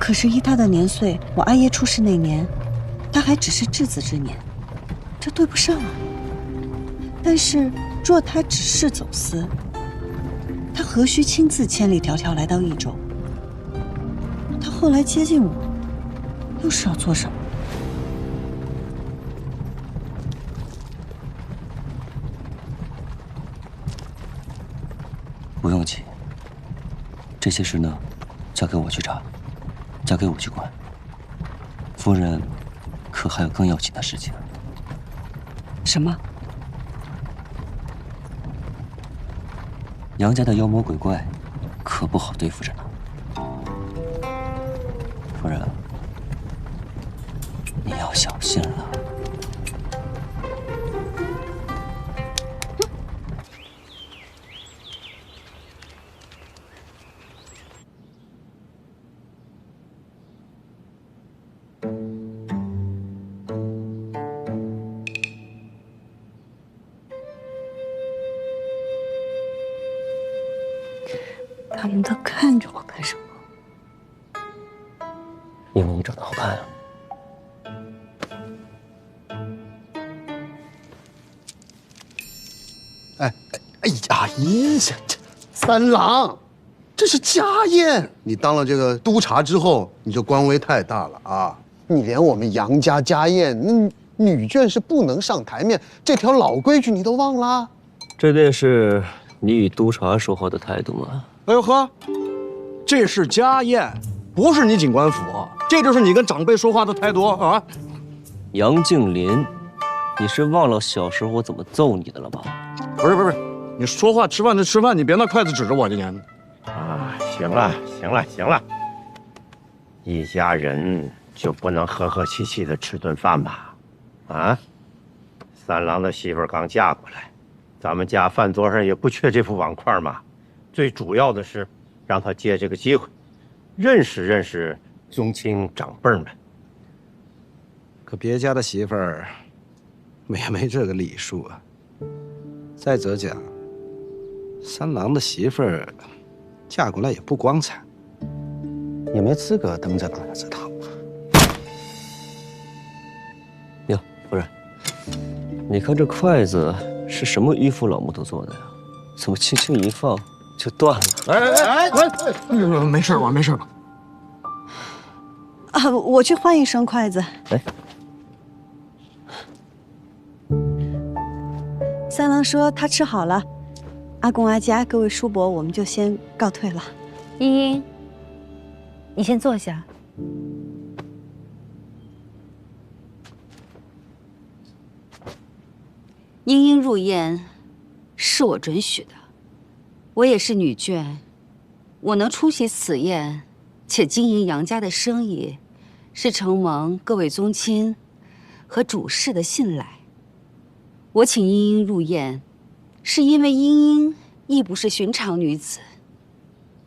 可是依他的年岁，我阿爷出事那年，他还只是稚子之年，这对不上啊。但是若他只是走私，他何须亲自千里迢迢来到益州？他后来接近我，又是要做什么？不用急，这些事呢，交给我去查，交给我去管。夫人，可还有更要紧的事情？什么？杨家的妖魔鬼怪，可不好对付着呢。夫人，你要小心了。他们都看着我干什么？因为你长得好看啊。哎呀，这三郎，这是家宴，你当了这个督察之后，你这官威太大了啊！你连我们杨家家宴，女眷是不能上台面，这条老规矩你都忘了？这便是你与督察说话的态度吗？哎呦呵，这是家宴，不是你警官府，这就是你跟长辈说话的态度啊！杨敬林，你是忘了小时候我怎么揍你的了吧？不是，你说话吃饭就吃饭，你别拿筷子指着我，今天。啊，行了，一家人就不能和和气气的吃顿饭吗？啊，三郎的媳妇刚嫁过来，咱们家饭桌上也不缺这副碗筷嘛。最主要的是，让他借这个机会，认识认识宗亲长辈们。可别家的媳妇儿，也没这个礼数啊。再者讲，三郎的媳妇儿嫁过来也不光彩，也没资格登这哪这套。哟，夫人，你看这筷子是什么迂腐老木头做的呀？怎么轻轻一放就断了？哎，没事吧？啊，我去换一双筷子。哎，三郎说他吃好了，阿公阿家各位叔伯，我们就先告退了。茵茵，你先坐下。茵茵入宴是我准许的，我也是女眷，我能出席此宴，且经营杨家的生意，是承蒙各位宗亲和主事的信赖。我请茵茵入宴，是因为茵茵亦不是寻常女子，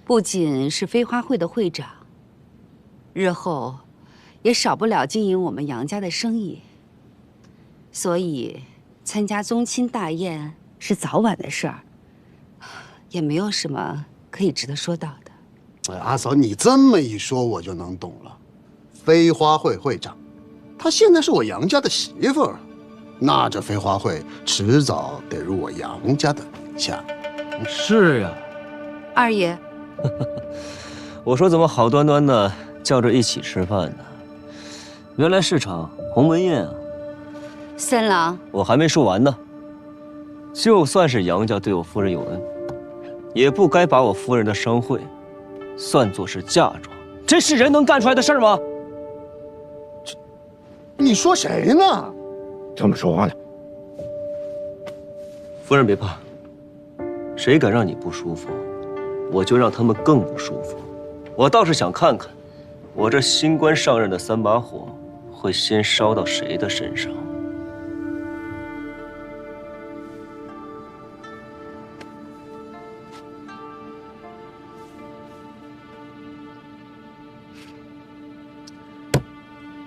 不仅是飞花会的会长，日后也少不了经营我们杨家的生意，所以参加宗亲大宴是早晚的事儿，也没有什么可以值得说到的。哎，阿嫂，你这么一说，我就能懂了。飞花会会长，她现在是我杨家的媳妇儿，那这飞花会迟早得入我杨家的名下。是呀，二爷，我说怎么好端端的叫着一起吃饭呢？原来是场鸿门宴啊！三郎，我还没说完呢。就算是杨家对我夫人有恩，也不该把我夫人的商会算作是嫁妆。这是人能干出来的事吗？你说谁呢？这么说话的，夫人别怕，谁敢让你不舒服，我就让他们更不舒服。我倒是想看看，我这新官上任的3把火会先烧到谁的身上。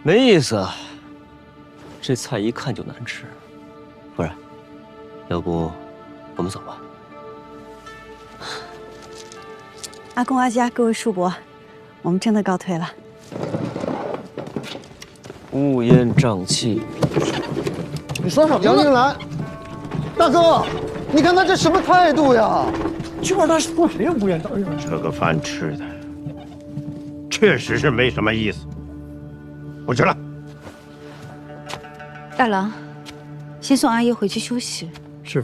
没意思啊，这菜一看就难吃。夫人，要不我们走吧？阿公阿家各位叔伯，我们真的告退了。乌烟瘴气。你说什么？杨静兰，大哥，你看他这什么态度呀？今儿他说谁乌烟瘴气？这个饭吃的确实是没什么意思。我去了。大郎，先送阿姨回去休息。是。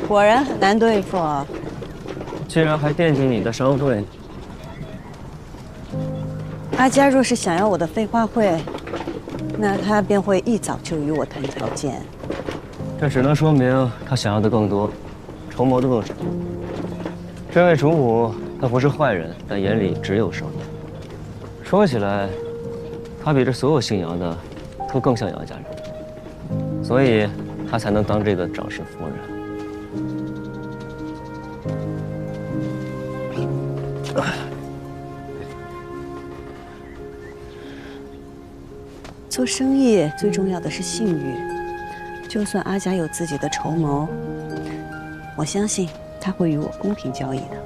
果然很难对付啊！竟然还惦记你的商会。阿佳若是想要我的飞花会，那他便会一早就与我谈条件。这只能说明他想要的更多，筹谋的更少。这位主母，他不是坏人，但眼里只有生意。说起来，他比这所有姓杨的都更像杨家人，所以他才能当这个长氏夫人。做生意最重要的是信誉，就算阿佳有自己的筹谋，我相信他会与我公平交易的。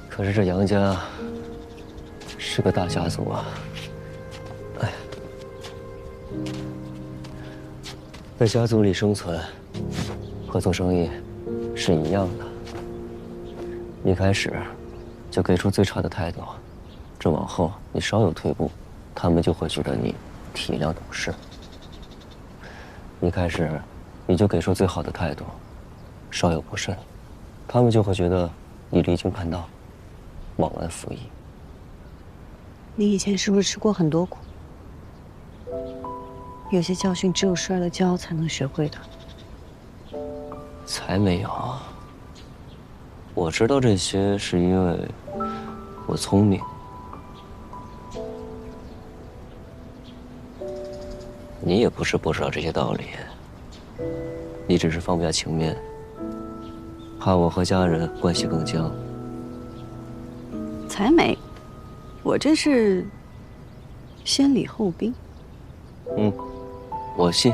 可是这杨家是个大家族啊，哎，在家族里生存和做生意是一样的。一开始就给出最差的态度，这往后你稍有退步，他们就会觉得你体谅懂事。一开始你就给出最好的态度，稍有不慎，他们就会觉得你离经叛道，忘恩负义。你以前是不是吃过很多苦？有些教训只有摔了跤才能学会的。才没有，我知道这些是因为我聪明。你也不是不知道这些道理，你只是放不下情面，怕我和家人关系更僵。才没，我这是先礼后兵。嗯，我信。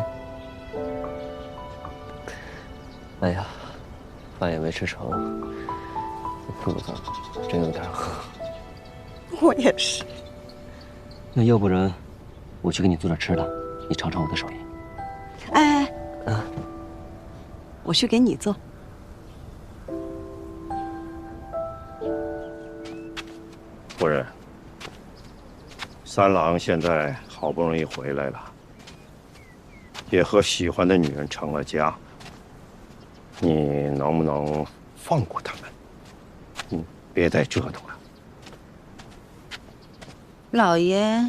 哎呀，饭也没吃成，肚子真有点饿。我也是。那要不然，我去给你做点吃的，你尝尝我的手艺。哎，我去给你做。夫人，三郎现在好不容易回来了，也和喜欢的女人成了家，你能不能放过他们？别再折腾了。老爷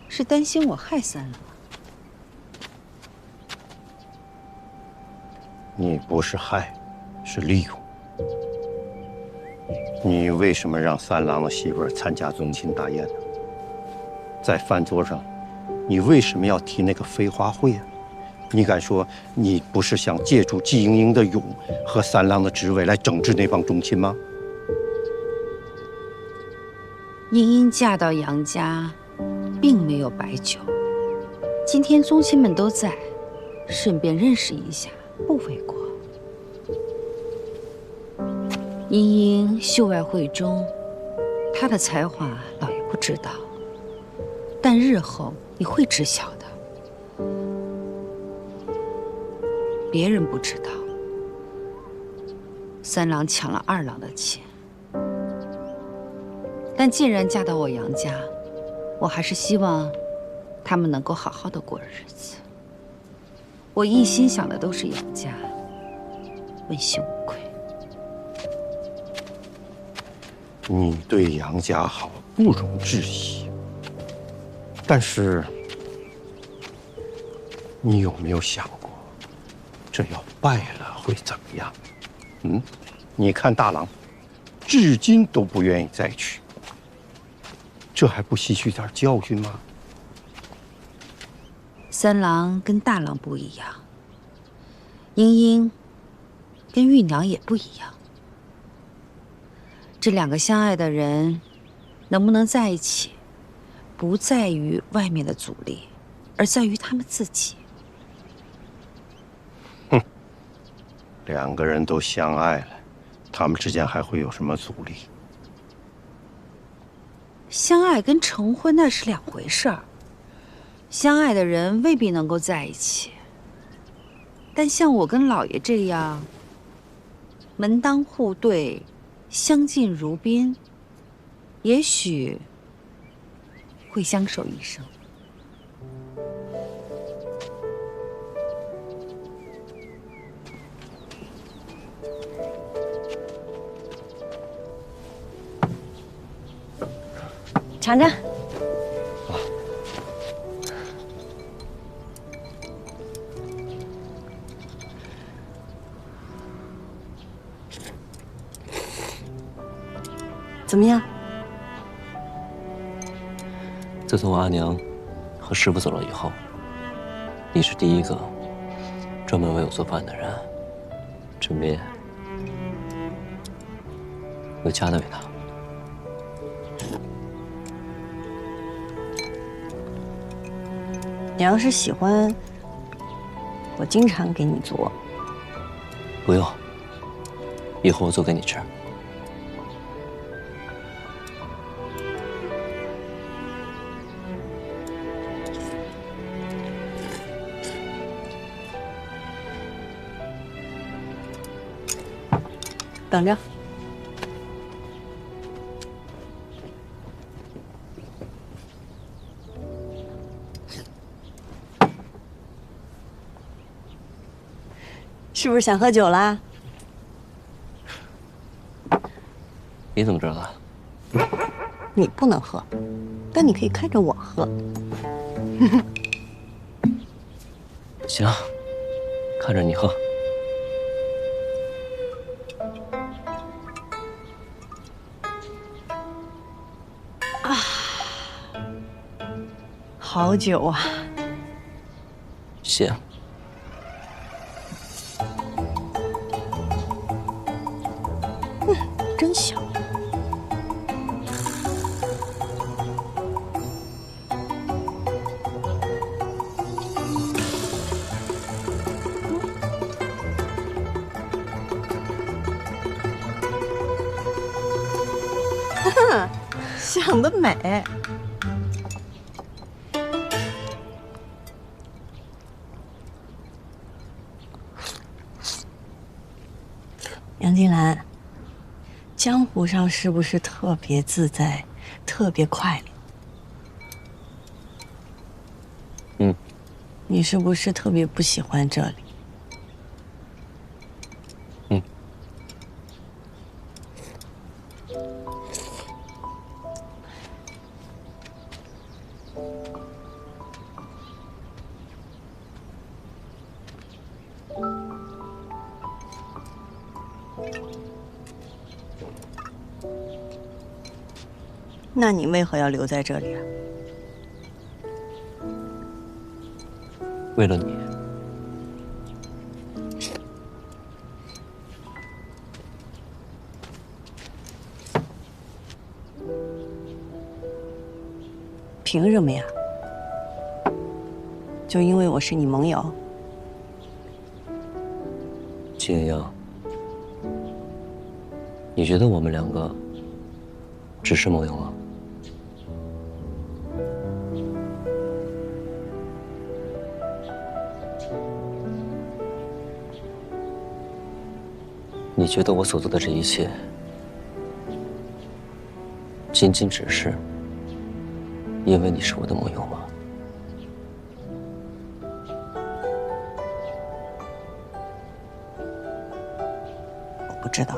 是担心我害三郎？你不是害，是利用。你为什么让三郎的媳妇儿参加宗亲大宴呢？在饭桌上，你为什么要提那个飞花会啊？你敢说你不是想借助季莹莹的勇和三郎的职位来整治那帮宗亲吗？茵茵嫁到杨家，并没有白久。今天宗亲们都在，顺便认识一下，不为过。茵茵秀外慧中，她的才华老爷不知道，但日后你会知晓的。别人不知道，三郎抢了二郎的钱，但既然嫁到我杨家，我还是希望他们能够好好的过日子。我一心想的都是杨家，问心无愧。你对杨家好，不容置疑。但是，你有没有想过，这要败了会怎么样？你看大郎，至今都不愿意再娶，这还不吸取点教训吗？三郎跟大郎不一样，茵茵跟玉娘也不一样。这两个相爱的人能不能在一起，不在于外面的阻力，而在于他们自己。两个人都相爱了，他们之间还会有什么阻力？相爱跟成婚那是两回事儿。相爱的人未必能够在一起，但像我跟老爷这样门当户对、相敬如宾，也许会相守一生。尝尝。怎么样？自从阿娘和师傅走了以后，你是第一个专门为我做饭的人。这面有家的味道。你要是喜欢，我经常给你做。不用，以后我做给你吃。等着。是不是想喝酒啦？你怎么知道的？你不能喝，但你可以看着我喝。行，看着你喝。好酒啊！谢。真香。想得美。杨金兰，江湖上是不是特别自在，特别快乐？嗯。你是不是特别不喜欢这里？嗯。那你为何要留在这里啊？为了你。凭什么呀？就因为我是你盟友？秦妍阳，你觉得我们两个只是盟友吗？你觉得我所做的这一切，仅仅只是因为你是我的盟友吗？我不知道。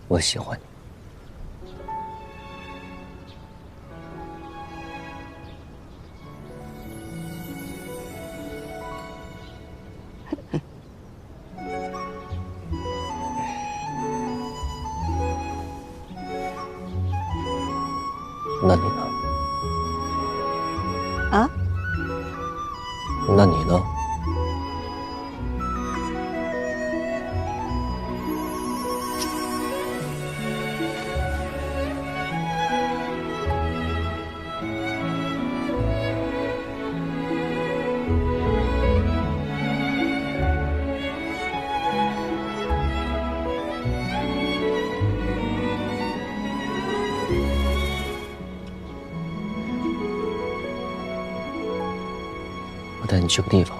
我喜欢你。那你呢？啊？那你呢？带你去个地方。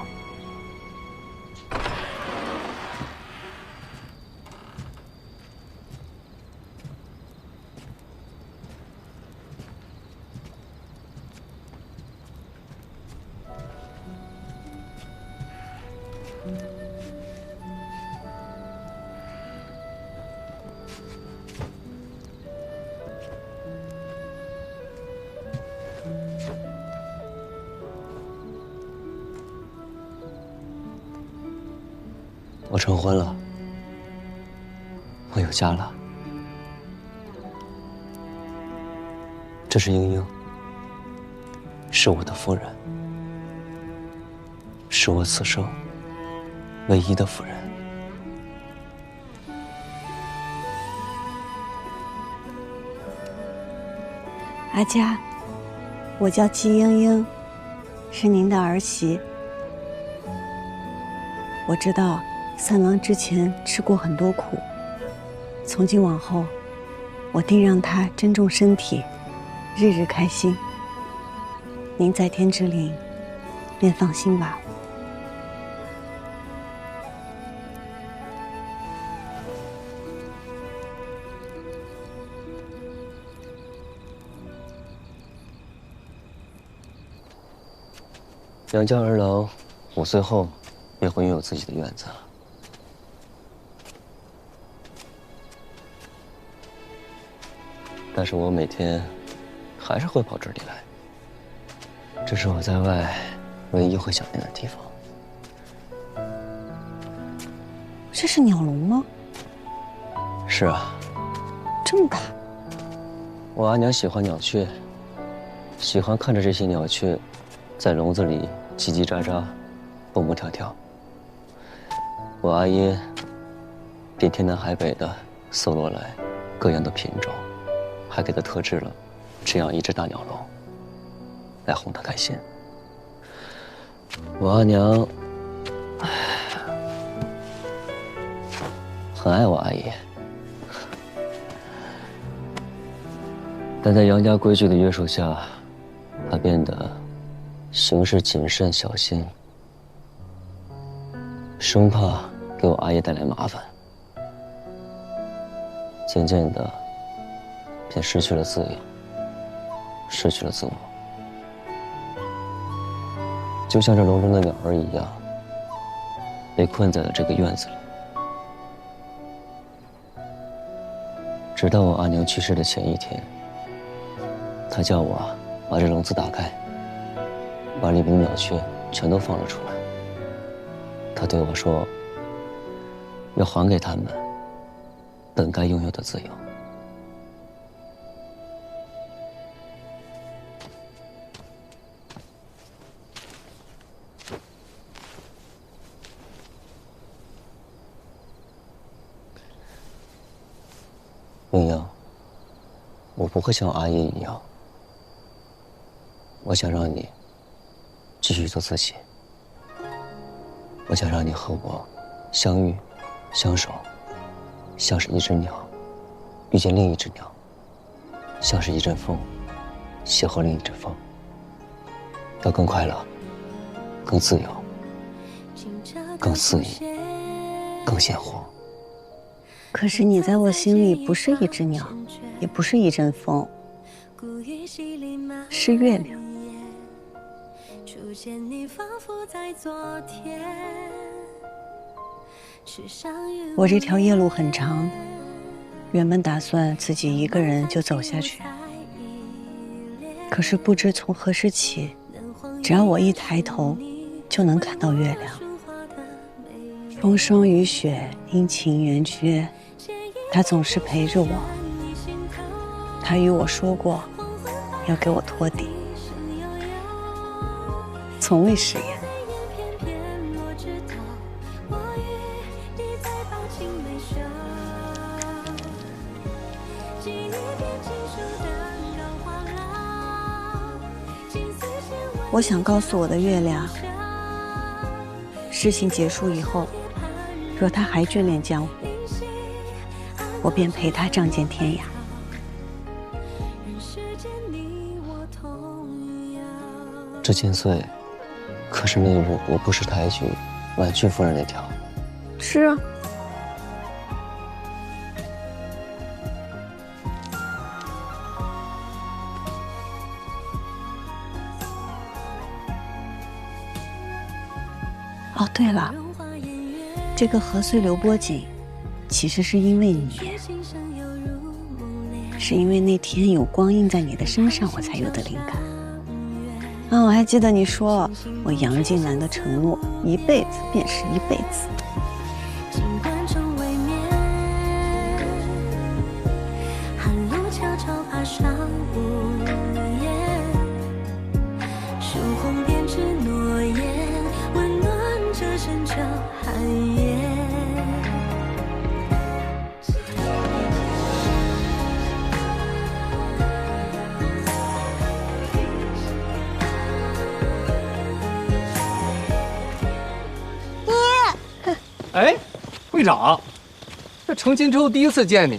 我成婚了，我有家了。这是英英，是我的夫人，是我此生唯一的夫人。阿佳，我叫季英英，是您的儿媳。我知道三郎之前吃过很多苦，从今往后，我定让他珍重身体，日日开心。您在天之灵，便放心吧。杨家儿郎5岁后便会拥有自己的院子。但是我每天还是会跑这里来，这是我在外唯一会想念的地方。这是鸟笼吗？是啊，这么大。我阿娘喜欢鸟雀，喜欢看着这些鸟雀在笼子里叽叽喳喳，蹦蹦跳跳。我阿爷便天南海北的搜罗来各样的品种，还给他特制了这样一只大鸟笼，来哄他开心。我阿娘很爱我阿爷，但在杨家规矩的约束下，她变得行事谨慎小心，生怕给我阿爷带来麻烦。渐渐的，便失去了自由，失去了自我，就像这笼中的鸟儿一样，被困在了这个院子里。直到我阿娘去世的前一天，她叫我把这笼子打开，把里面的鸟雀全都放了出来。她对我说，要还给他们本该拥有的自由。英英，我不会像我阿爷一样，我想让你继续做自己。我想让你和我相遇、相守，像是一只鸟遇见另一只鸟，像是一阵风邂逅另一阵风，要更快乐、更自由、更肆意、更鲜活。可是你在我心里不是一只鸟，也不是一阵风，是月亮。我这条夜路很长，原本打算自己一个人就走下去，可是不知从何时起，只要我一抬头，就能看到月亮。风霜雨雪，阴晴圆缺，他总是陪着我。他与我说过，要给我托底，从未食言。我想告诉我的月亮，事情结束以后，若他还眷恋江湖，我便陪他仗剑天涯。这剑穗可是妹，我不是抬举婉君夫人那条。是啊。哦，对了，这个河碎流波锦，其实是因为你，是因为那天有光印在你的身上，我才有的灵感。啊，我还记得你说我杨静兰的承诺，一辈子便是一辈子。哎，会长，这成亲之后第一次见你，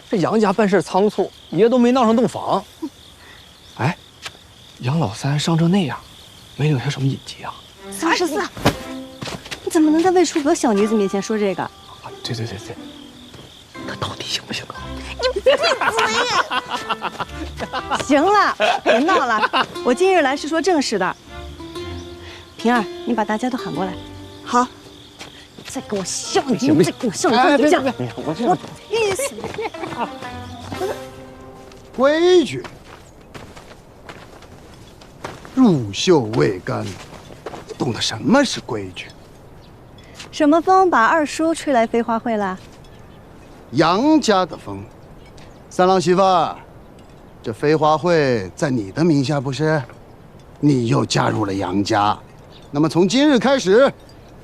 这杨家办事仓促，爷都没闹上洞房。哎，杨老三伤成那样，没留下什么隐疾啊34，你怎么能在魏书阁小女子面前说这个？对，他到底行不行啊？你闭嘴！行了，别闹了，我今日来是说正事的。平儿，你把大家都喊过来。好。再给我笑一句，再给我笑一句，这样我意思。规矩，入袖未干，你懂得什么是规矩？什么风把二叔吹来飞花会了？杨家的风。三郎媳妇儿，这飞花会在你的名下不是？你又加入了杨家，那么从今日开始，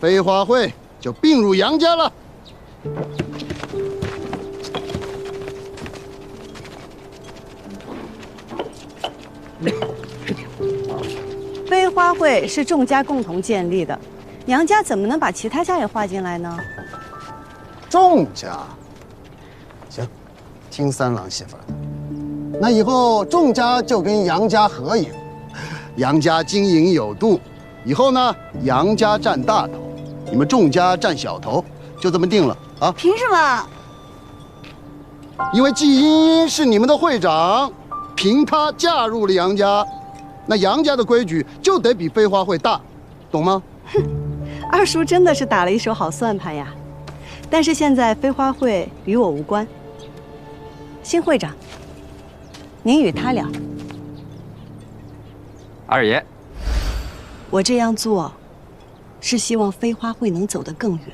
飞花会就并入杨家了。飞花会是众家共同建立的，杨家怎么能把其他家也划进来呢？众家，行，听三郎媳妇的。那以后众家就跟杨家合营，杨家经营有度，以后呢，杨家占大头。你们众家占小头，就这么定了啊？凭什么？因为季茵茵是你们的会长，凭她嫁入了杨家，那杨家的规矩就得比飞花会大，懂吗？哼，二叔真的是打了一手好算盘呀。但是现在飞花会与我无关。新会长，您与他聊。二爷，我这样做。是希望飞花会能走得更远。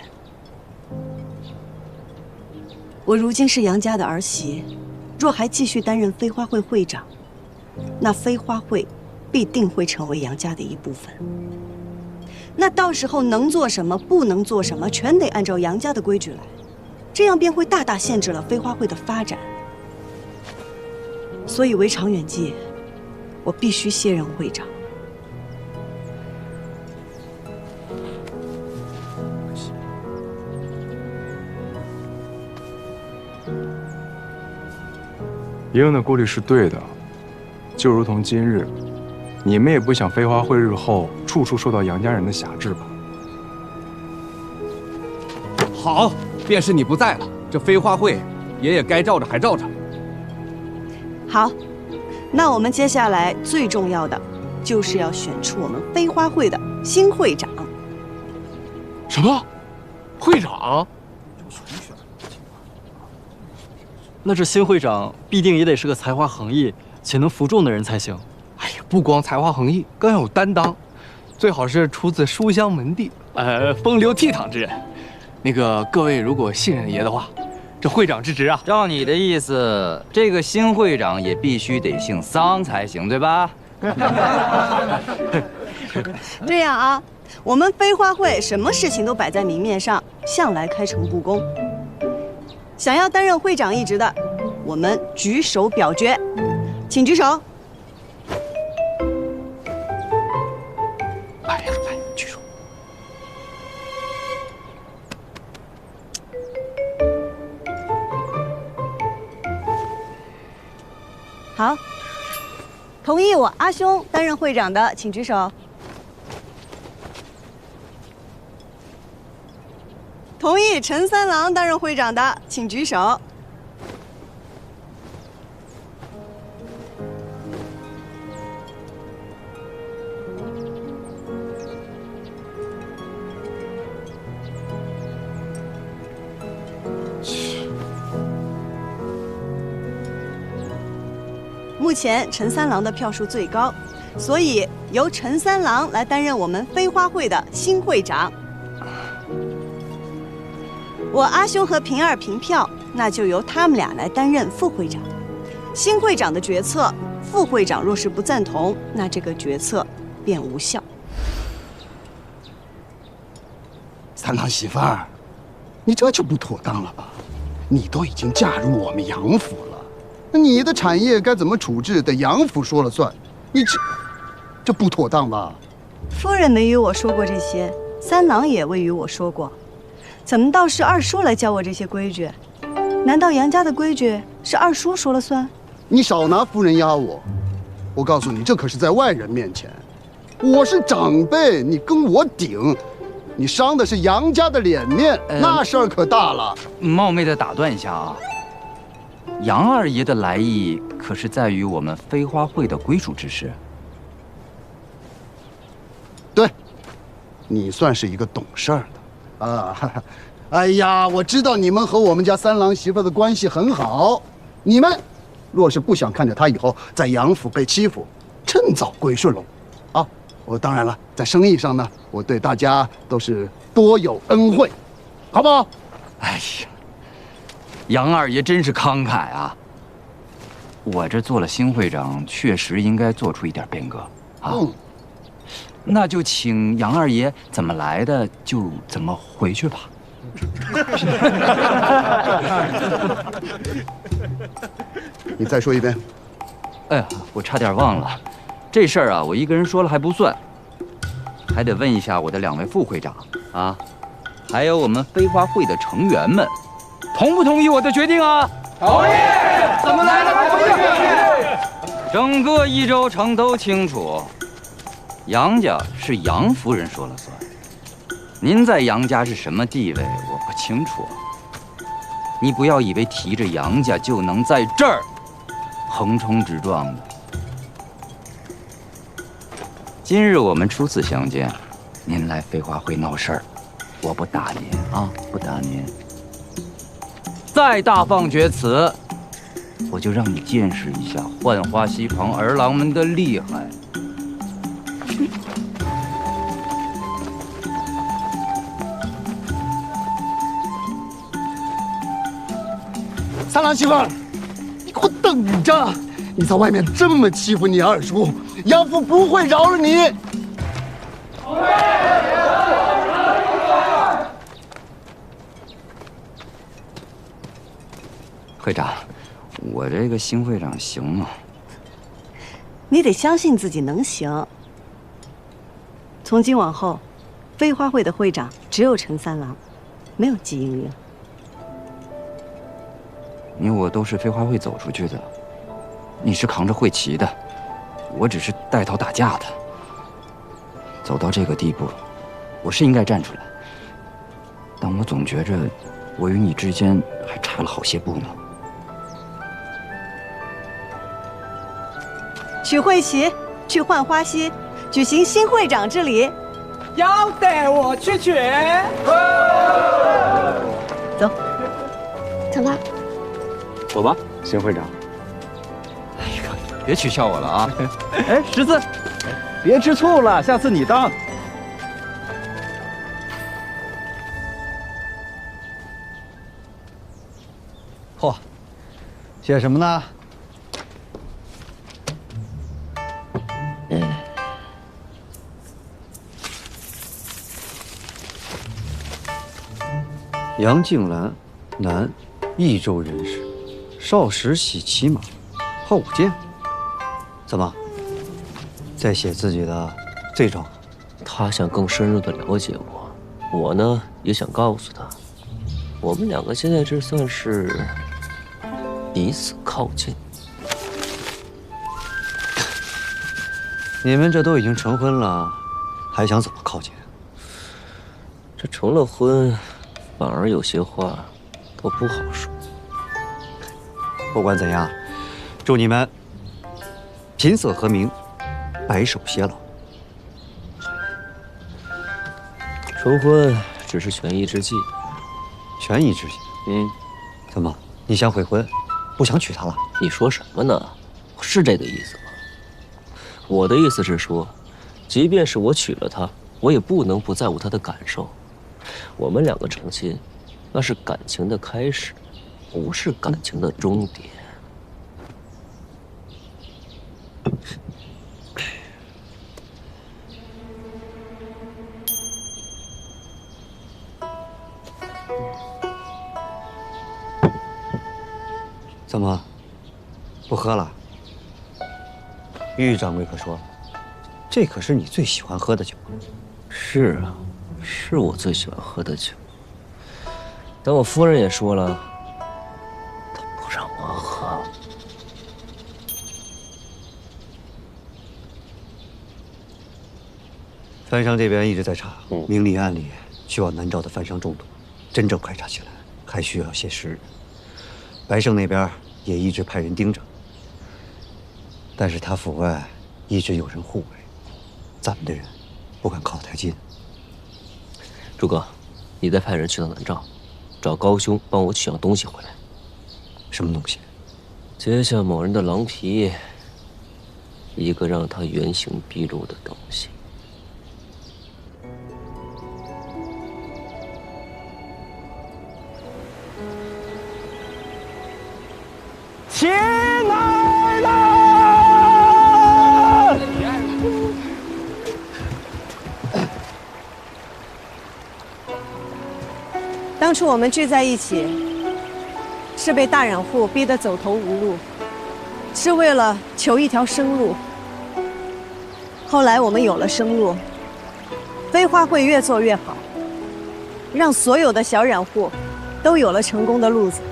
我如今是杨家的儿媳，若还继续担任飞花会会长，那飞花会必定会成为杨家的一部分。那到时候能做什么，不能做什么，全得按照杨家的规矩来，这样便会大大限制了飞花会的发展。所以为长远计，我必须卸任会长。爷爷的顾虑是对的，就如同今日，你们也不想飞花会日后处处受到杨家人的辖制吧？好，便是你不在了，这飞花会，爷爷该罩着还罩着。好，那我们接下来最重要的，就是要选出我们飞花会的新会长。什么？会长？那这新会长必定也得是个才华横溢且能服众的人才行。哎呀，不光才华横溢，更要有担当，最好是出自书香门第，风流倜傥之人。那个各位如果信任爷的话，这会长之职啊，照你的意思，这个新会长也必须得姓桑才行，对吧？这样啊，我们飞花会什么事情都摆在明面上，向来开诚布公。想要担任会长一职的，我们举手表决，请举手。来，举手。好，同意我阿兄担任会长的，请举手。同意陈三郎担任会长的，请举手。目前陈三郎的票数最高，所以由陈三郎来担任我们飞花会的新会长。我阿兄和平儿平票，那就由他们俩来担任副会长。新会长的决策，副会长若是不赞同，那这个决策便无效。三郎媳妇儿，你这就不妥当了吧？你都已经嫁入我们杨府了，那你的产业该怎么处置，得杨府说了算。你这不妥当吧？夫人没与我说过这些，三郎也未与我说过。怎么倒是二叔来教我这些规矩？难道杨家的规矩是二叔说了算？你少拿夫人压我！我告诉你，这可是在外人面前，我是长辈，你跟我顶，你伤的是杨家的脸面，那事儿可大了。冒昧的打断一下啊，杨二爷的来意可是在于我们飞花会的归属之事。对，你算是一个懂事儿的啊。哎呀，我知道你们和我们家三郎媳妇的关系很好，你们若是不想看着他以后在杨府被欺负，趁早归顺喽。啊，我当然了，在生意上呢，我对大家都是多有恩惠，好不好？哎呀，杨二爷真是慷慨啊！我这做了新会长，确实应该做出一点变革啊。那就请杨二爷怎么来的就怎么回去吧。你再说一遍。哎呀，我差点忘了，这事儿啊，我一个人说了还不算，还得问一下我的2位副会长啊，还有我们飞花会的成员们，同不同意我的决定啊？同意。怎么来的？同意。整个益州城都清楚，杨家是杨夫人说了算。您在杨家是什么地位，我不清楚。你不要以为提着杨家就能在这儿横冲直撞的。今日我们初次相见，您来飞花会闹事儿，我不打您啊，不打您。再大放厥词，我就让你见识一下浣花溪旁儿郎们的厉害。三郎媳妇儿，你给我等着！你在外面这么欺负你二叔，杨府不会饶了你。会长，我这个新会长行吗？你得相信自己能行。从今往后，飞花会的会长只有陈三郎，没有季英英。你我都是飞花会走出去的，你是扛着会旗的，我只是带头打架的。走到这个地步，我是应该站出来，但我总觉着我与你之间还差了好些步呢。取会旗，去浣花溪，举行新会长之礼。要带我去取。走，走吧。走吧，新会长。哎呀，别取笑我了啊！哎，十字，别吃醋了，下次你当。嚯，写什么呢？杨静兰，男，益州人士，少时喜骑马，好舞剑。怎么，在写自己的罪状？他想更深入的了解我，我呢也想告诉他，我们2个现在这算是彼此靠近。你们这都已经成婚了，还想怎么靠近？这成了婚，反而有些话都不好说。不管怎样，祝你们琴瑟和鸣，白首偕老。成婚只是权宜之计。权宜之计？怎么？你想悔婚，不想娶她了？你说什么呢？是这个意思吗？我的意思是说，即便是我娶了她，我也不能不在乎她的感受。我们两个成亲，那是感情的开始，不是感情的终点。怎么，不喝了？玉掌柜可说，这可是你最喜欢喝的酒。是啊，是我最喜欢喝的酒。但我夫人也说了，她不让我喝。番商这边一直在查，明里暗里去往南诏的番商众多，真正快查起来还需要些时日。白胜那边也一直派人盯着，但是他府外一直有人护卫，咱们的人不敢靠太近。朱哥，你再派人去到南诏，找高兄帮我取样东西回来。什么东西？揭下某人的狼皮，一个让他原形毕露的东西。亲爱的，当初我们聚在一起，是被大染户逼得走投无路，是为了求一条生路。后来我们有了生路，飞花会越做越好，让所有的小染户都有了成功的路子。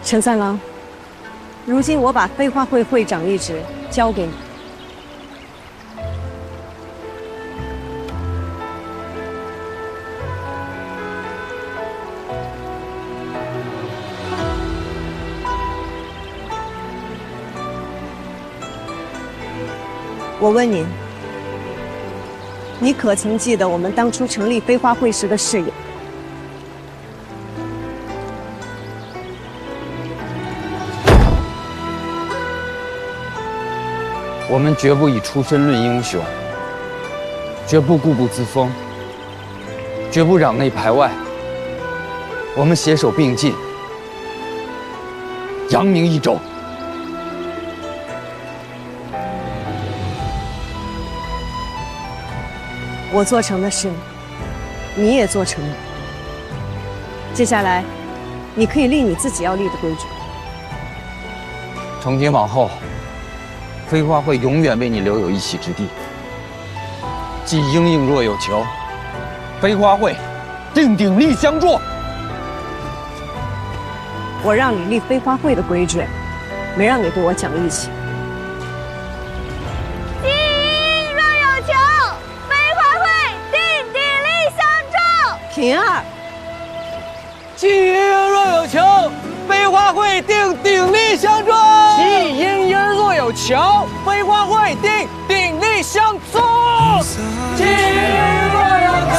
陈三郎，如今我把飞花会会长一职交给你。我问您，你可曾记得我们当初成立飞花会时的誓言？我们绝不以出身论英雄，绝不固步自封，绝不攘内排外。我们携手并进，扬名一州。我做成的事，你也做成了。接下来，你可以立你自己要立的规矩。从今往后，飞花会永远为你留有一席之地。既应应若有求，飞花会定鼎力相助。我让你立飞花会的规矩，没让你对我讲义气。既应若有求，飞花会定鼎力相助。平儿，既应若有求，飞花会定鼎力相助。既应若有求，飞花会定鼎力相助。既应若有求，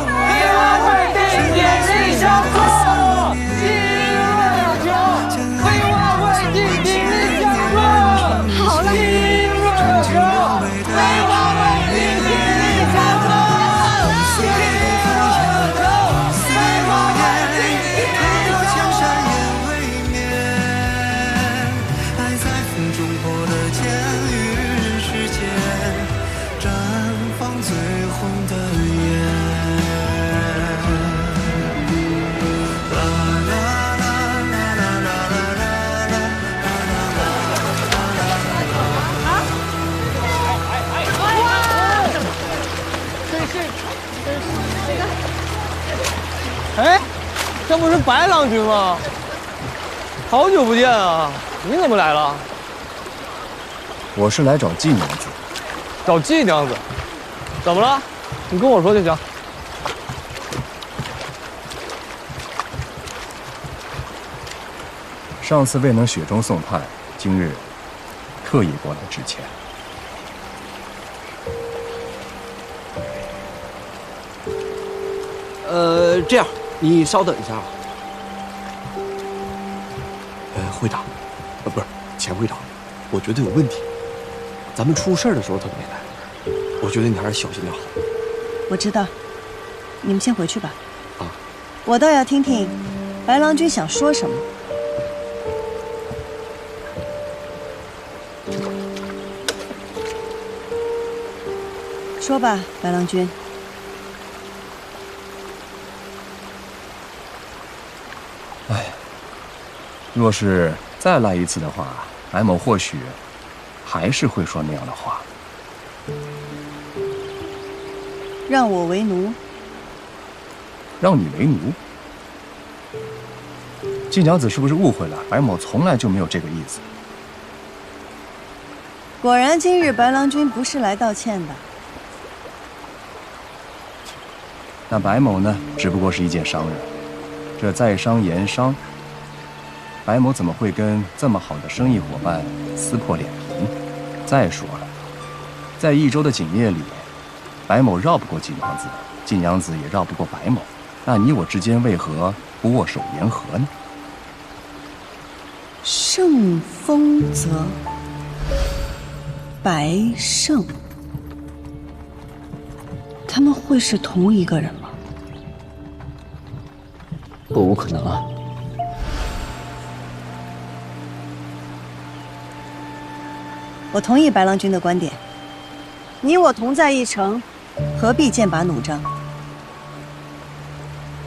飞花会定鼎力相助。既应若有求，飞花会定鼎力相助。好了。既应若有求，飞花会定鼎力相助。既应若有求，飞花会定鼎力哎，这不是白郎君吗？好久不见啊！你怎么来了？我是来找季娘子。找季娘子？怎么了？你跟我说就行。上次未能雪中送炭，今日特意过来致歉。这样，你稍等一下。会长，不是钱会长，我觉得有问题。咱们出事的时候他都没来，我觉得你还是小心点好。我知道，你们先回去吧。啊，我倒要听听白郎君想说什么。说吧，白郎君。若是再来一次的话，白某或许还是会说那样的话。让我为奴？让你为奴？季娘子是不是误会了？白某从来就没有这个意思。果然，今日白郎君不是来道歉的。那白某呢？只不过是一介商人，这在商言商。白某怎么会跟这么好的生意伙伴撕破脸皮？再说了，在益州的景业里，白某绕不过季娘子，季娘子也绕不过白某。那你我之间为何不握手言和呢？盛丰泽，白胜，他们会是同一个人吗？不可能啊！我同意白郎君的观点，你我同在一城，何必剑拔弩张？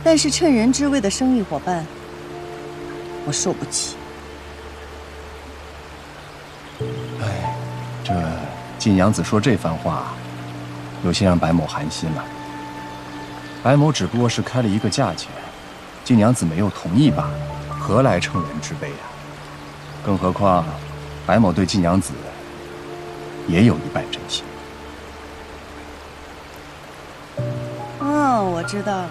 但是趁人之危的生意伙伴，我受不起。哎，这季娘子说这番话，有些让白某寒心了。白某只不过是开了一个价钱，季娘子没有同意罢了，何来乘人之危啊？更何况，白某对季娘子也有一半真心。哦，我知道了，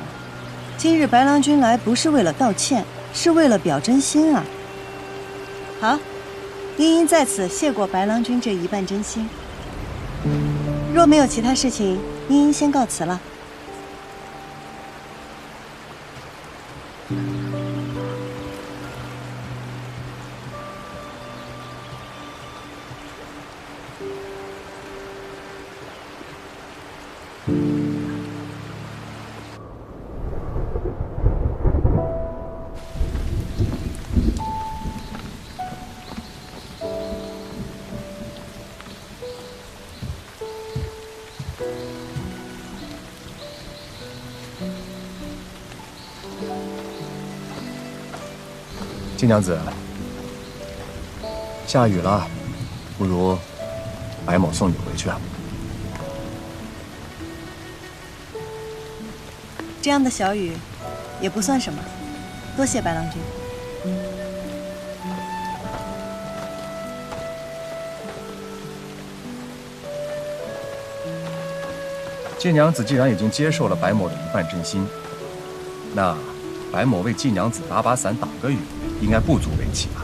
今日白郎君来不是为了道歉，是为了表真心啊。好，茵茵在此谢过白郎君这一半真心。若没有其他事情，茵茵先告辞了。季娘子，下雨了，不如白某送你回去啊。这样的小雨，也不算什么，多谢白郎君。季娘子既然已经接受了白某的一半真心，那白某为季娘子打把伞、挡个雨，应该不足为奇吧？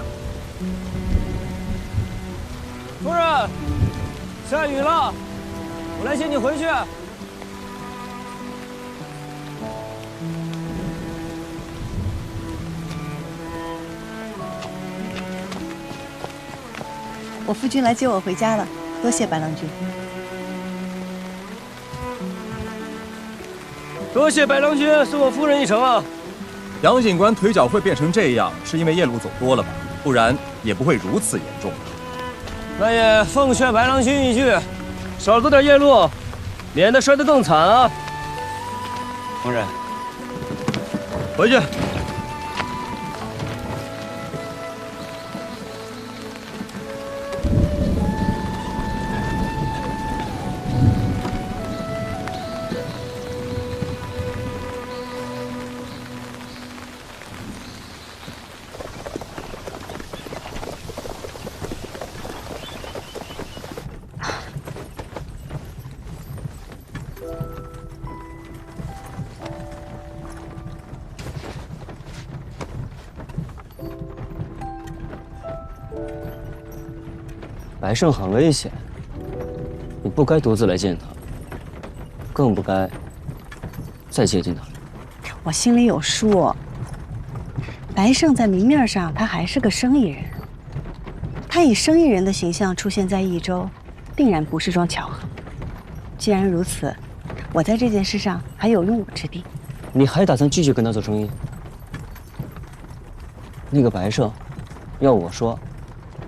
夫人，下雨了，我来接你回去。我夫君来接我回家了，多谢白郎君。多谢白郎君送我夫人一程啊！杨警官腿脚会变成这样，是因为夜路走多了吧？不然也不会如此严重。那也奉劝白郎君一句，少走点夜路，免得摔得更惨啊！夫人，回去。白胜很危险，你不该独自来见他，更不该再接近他。我心里有数。白胜在明面上他还是个生意人，他以生意人的形象出现在益州，定然不是桩巧合。既然如此，我在这件事上还有用武之地。你还打算继续跟他做生意？那个白胜，要我说，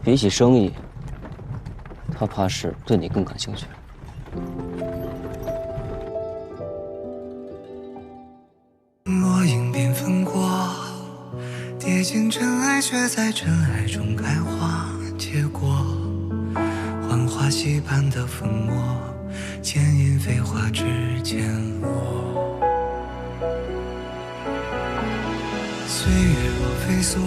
比起生意，他怕是对你更感兴趣。落英缤纷过，跌进尘埃，却在尘埃中开花结果。浣花溪畔的粉末，牵引飞花指尖落。岁月若飞梭，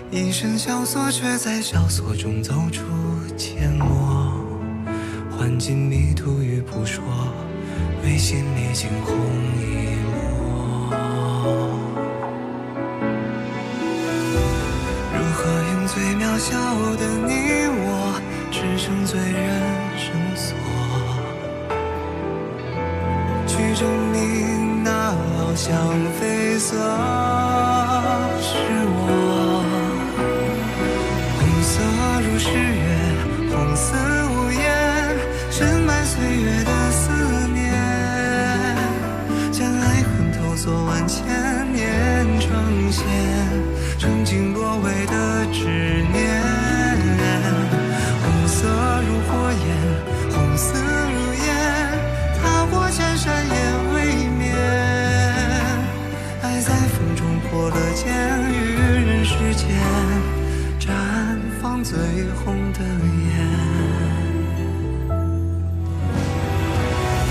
一身萧索，却在萧索中走出阡陌。换尽迷途与扑朔，为心里惊鸿一抹。如何用最渺小的你我，支撑最人生锁，去证明那翱翔绯色是我。红色如诗月，红丝无言，深埋岁月的思念，将爱恨透锁万千年，呈现曾经落位的执念。红色如火焰，红丝如烟，踏过千山也未眠。爱在风中破了茧，于人世间绽放最红的颜。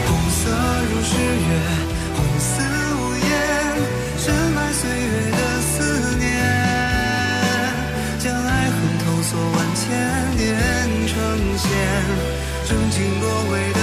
红色如诗月，红丝无言，深埋岁月的思念，将爱恨透锁万千年，呈现曾经落位的